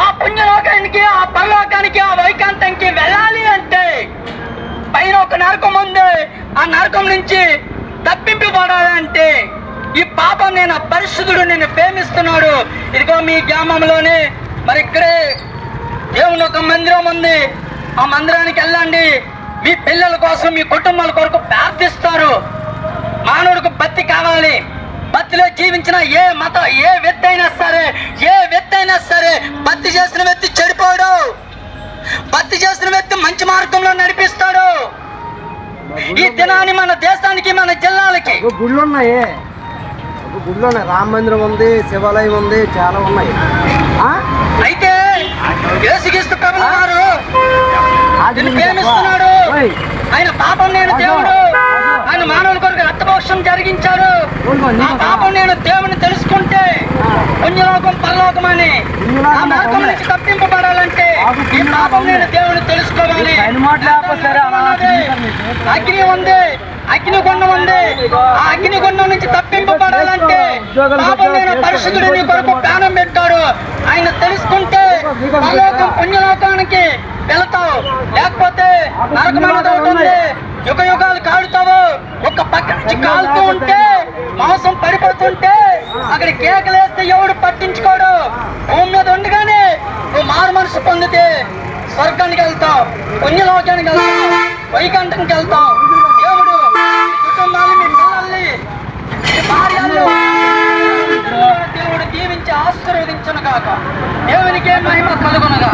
ఆ పుణ్యలోకానికి, ఆ పరలోకానికి, ఆ వైకాంతానికి వెళ్ళాలి అంటే పైన ఒక నరకం ఉంది. ఆ నరకం నుంచి తప్పింపబడాలంటే ఈ పాపం నేను పరిశుద్ధుడు నిన్ను ప్రేమిస్తున్నాడు. ఇదిగో మీ గ్రామంలోనే మరి ఇక్కడే దేవుని ఒక మందిరం ఉంది. ఆ మందిరానికి వెళ్ళండి. మీ పిల్లల కోసం, మీ కుటుంబాల కొరకు ప్రార్థిస్తారు. మానవుడికి భక్తి కావాలి. భక్తిలో జీవించిన ఏ మతం, ఏ వ్యక్తి అయినా సరే భక్తి చేసిన వ్యక్తి చెడిపోడు. భక్తి చేసిన వ్యక్తి మంచి మార్గంలో నడిపిస్తాడు. ఈ దినాన్ని మన దేశానికి, మన జిల్లాలకి గుళ్ళు ఉన్నాయి. రామ మందిరం ఉంది, శివాలయం ఉంది, చాలా ఉన్నాయి. అయితే యేసుక్రీస్తు ప్రభువు వారు ప్రేమిస్తున్నాడు. ఆయన పాపం నేను దేవుడు, ఆయన మానవుల కొరకు రక్తమోక్షం జరిగించారు. ఆ పాపం నేను దేవుని తెలుసుకుంటే పుణ్యలోకం, పరలోకం అని ఆ నరకం నుంచి తప్పింపబడాలంటే ఈ పాపం నేను దేవుని తెలుసుకోవాలి. అగ్ని ఉంది, అగ్నిగుండం ఉంది. ఆ అగ్నిగుండం నుంచి తప్పింపబడాలంటే పాపం నేను పరిశుద్ధుడు నీ కొరకు ప్రాణం పెట్టాడు. ఆయన తెలుసుకుంటే పరలోకం, పుణ్యలోకానికి వెళతావు. లేకపోతే నరకమైనది అవుతుంది. యుగ యుగాలు కాలుతావు. ఒక పక్క నుంచి కాలుతూ ఉంటే, మాంసం పడిపోతుంటే అక్కడ కేకలేస్తే ఎవడు పట్టించుకోడు. భూమి మీద ఉండగానే నువ్వు మారు మనసు పొందితే స్వర్గానికి వెళ్తావు, పుణ్యలోకానికి వెళ్తావు, వైకంఠంకి వెళ్తావు. దేవుడు కుటుంబాన్ని, మీ పిల్లల్ని, మీ భార్యలు దేవుడు దీవించి ఆశీర్వదించును గాక. దేవునికే మహిమ కలుగునుగా.